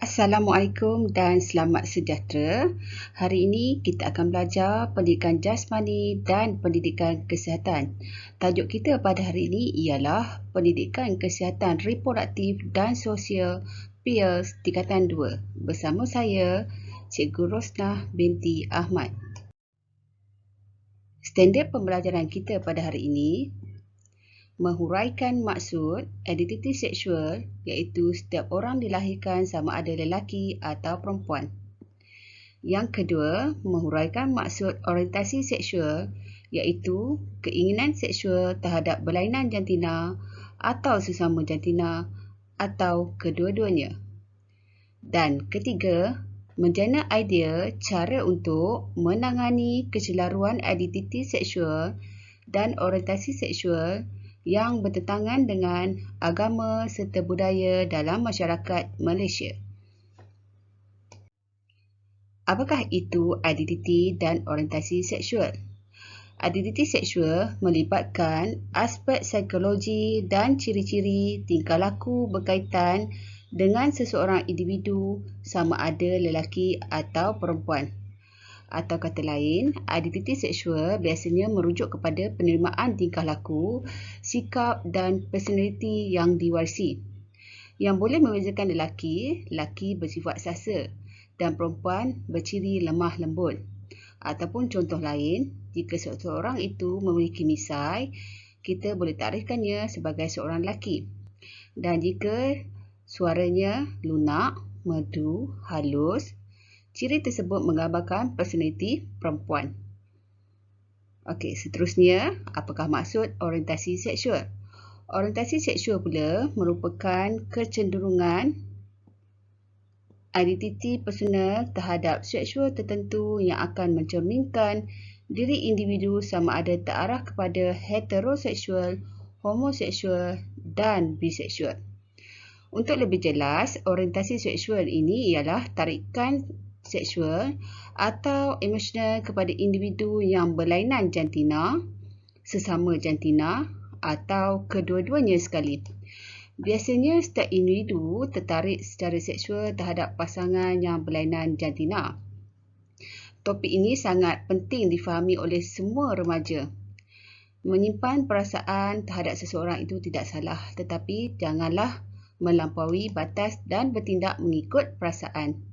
Assalamualaikum dan selamat sejahtera. Hari ini kita akan belajar pendidikan jasmani dan pendidikan kesihatan. Tajuk kita pada hari ini ialah pendidikan kesihatan reproduktif dan sosial PIRS tingkatan 2 bersama saya Cikgu Rosnah binti Ahmad. Standard pembelajaran kita pada hari ini menghuraikan maksud identiti seksual, iaitu setiap orang dilahirkan sama ada lelaki atau perempuan. Yang kedua, menghuraikan maksud orientasi seksual, iaitu keinginan seksual terhadap berlainan jantina atau sesama jantina atau kedua-duanya. Dan ketiga, menjana idea cara untuk menangani kecelaruan identiti seksual dan orientasi seksual yang bertentangan dengan agama serta budaya dalam masyarakat Malaysia. Apakah itu identiti dan orientasi seksual? Identiti seksual melibatkan aspek psikologi dan ciri-ciri tingkah laku berkaitan dengan seseorang individu sama ada lelaki atau perempuan. Atau kata lain, identiti seksual biasanya merujuk kepada penerimaan tingkah laku, sikap dan personaliti yang diwarisi, yang boleh membezakan lelaki bersifat sasa dan perempuan berciri lemah lembut. Ataupun contoh lain, jika seseorang itu memiliki misai, kita boleh takrifkannya sebagai seorang lelaki. Dan jika suaranya lunak, merdu, halus, ciri tersebut menggambarkan personaliti perempuan. Okey, seterusnya, apakah maksud orientasi seksual? Orientasi seksual pula merupakan kecenderungan identiti personal terhadap seksual tertentu yang akan mencerminkan diri individu sama ada terarah kepada heteroseksual, homoseksual dan biseksual. Untuk lebih jelas, orientasi seksual ini ialah tarikan seksual atau emosional kepada individu yang berlainan jantina, sesama jantina atau kedua-duanya sekali. Biasanya setiap individu tertarik secara seksual terhadap pasangan yang berlainan jantina. Topik ini sangat penting difahami oleh semua remaja. Menyimpan perasaan terhadap seseorang itu tidak salah, tetapi janganlah melampaui batas dan bertindak mengikut perasaan.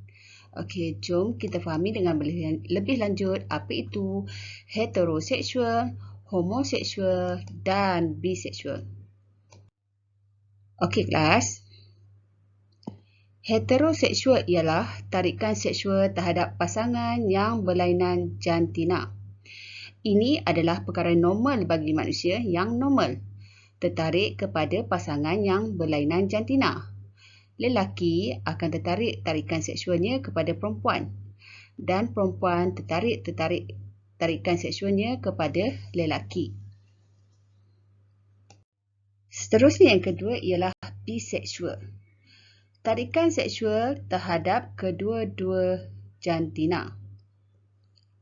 Okey, jom kita fahami dengan lebih lanjut apa itu heteroseksual, homoseksual dan biseksual. Okey kelas. Heteroseksual ialah tarikan seksual terhadap pasangan yang berlainan jantina. Ini adalah perkara normal bagi manusia yang normal, tertarik kepada pasangan yang berlainan jantina. Lelaki akan tertarik tarikan seksualnya kepada perempuan dan perempuan tarikan seksualnya kepada lelaki. Seterusnya yang kedua ialah biseksual. Tarikan seksual terhadap kedua-dua jantina.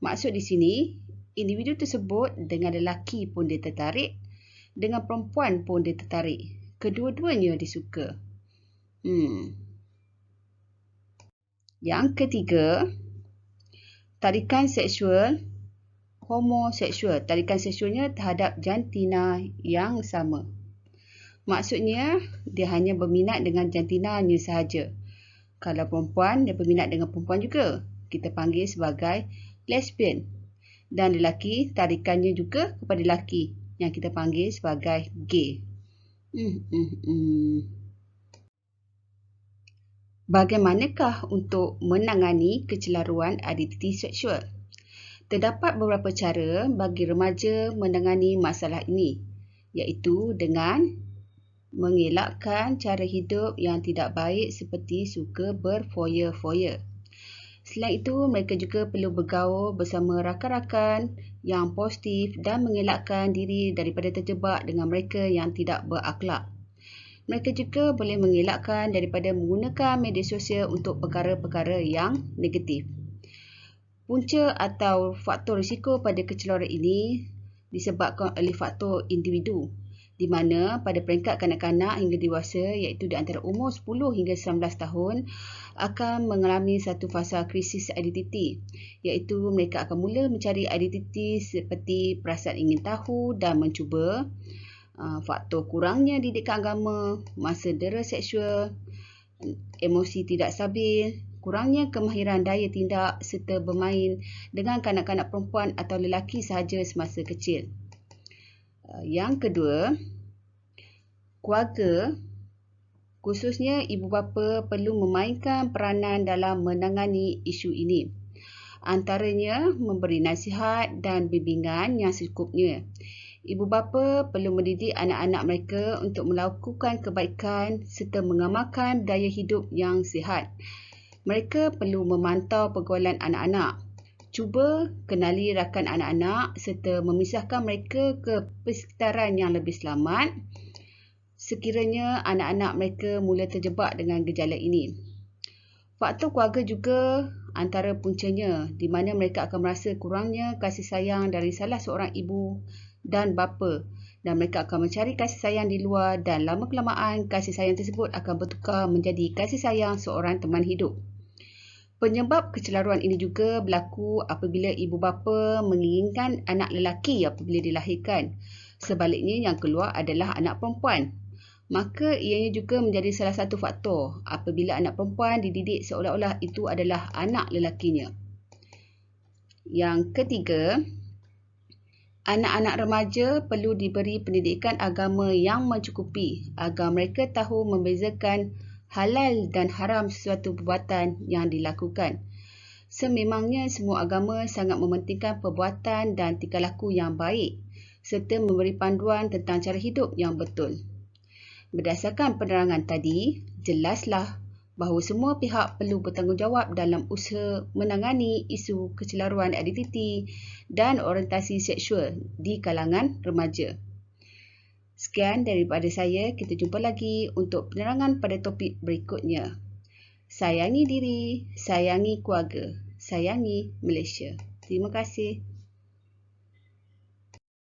Maksud di sini, individu tersebut dengan lelaki pun dia tertarik, dengan perempuan pun dia tertarik. Kedua-duanya disuka. Yang ketiga, tarikan seksual homoseksual. Tarikan seksualnya terhadap jantina yang sama. Maksudnya, dia hanya berminat dengan jantinanya sahaja. Kalau perempuan, dia berminat dengan perempuan juga. Kita panggil sebagai lesbian. Dan lelaki, tarikannya juga kepada lelaki yang kita panggil sebagai gay. Bagaimanakah untuk menangani kecelaruan identiti seksual? Terdapat beberapa cara bagi remaja menangani masalah ini, iaitu dengan mengelakkan cara hidup yang tidak baik seperti suka berfoya-foya. Selain itu, mereka juga perlu bergaul bersama rakan-rakan yang positif dan mengelakkan diri daripada terjebak dengan mereka yang tidak berakhlak. Mereka juga boleh mengelakkan daripada menggunakan media sosial untuk perkara-perkara yang negatif. Punca atau faktor risiko pada kecelaruan ini disebabkan oleh faktor individu di mana pada peringkat kanak-kanak hingga dewasa iaitu di antara umur 10 hingga 19 tahun akan mengalami satu fasa krisis identiti, iaitu mereka akan mula mencari identiti seperti perasaan ingin tahu dan mencuba, faktor kurangnya didikan agama, masa dera seksual, emosi tidak stabil, kurangnya kemahiran daya tindak serta bermain dengan kanak-kanak perempuan atau lelaki sahaja semasa kecil. Yang kedua, keluarga, khususnya ibu bapa perlu memainkan peranan dalam menangani isu ini. Antaranya memberi nasihat dan bimbingan yang secukupnya. Ibu bapa perlu mendidik anak-anak mereka untuk melakukan kebaikan serta mengamalkan daya hidup yang sihat. Mereka perlu memantau pergaulan anak-anak. Cuba kenali rakan anak-anak serta memisahkan mereka ke persekitaran yang lebih selamat sekiranya anak-anak mereka mula terjebak dengan gejala ini. Faktor keluarga juga antara puncanya di mana mereka akan merasa kurangnya kasih sayang dari salah seorang ibu dan bapa dan mereka akan mencari kasih sayang di luar dan lama-kelamaan kasih sayang tersebut akan bertukar menjadi kasih sayang seorang teman hidup. Penyebab kecelaruan ini juga berlaku apabila ibu bapa menginginkan anak lelaki apabila dilahirkan. Sebaliknya yang keluar adalah anak perempuan. Maka ianya juga menjadi salah satu faktor apabila anak perempuan dididik seolah-olah itu adalah anak lelakinya. Yang ketiga, anak-anak remaja perlu diberi pendidikan agama yang mencukupi agar mereka tahu membezakan halal dan haram sesuatu perbuatan yang dilakukan. Sememangnya semua agama sangat mementingkan perbuatan dan tingkah laku yang baik serta memberi panduan tentang cara hidup yang betul. Berdasarkan penerangan tadi, jelaslah bahawa semua pihak perlu bertanggungjawab dalam usaha menangani isu kecelaruan identiti dan orientasi seksual di kalangan remaja. Sekian daripada saya, kita jumpa lagi untuk penerangan pada topik berikutnya. Sayangi diri, sayangi keluarga, sayangi Malaysia. Terima kasih.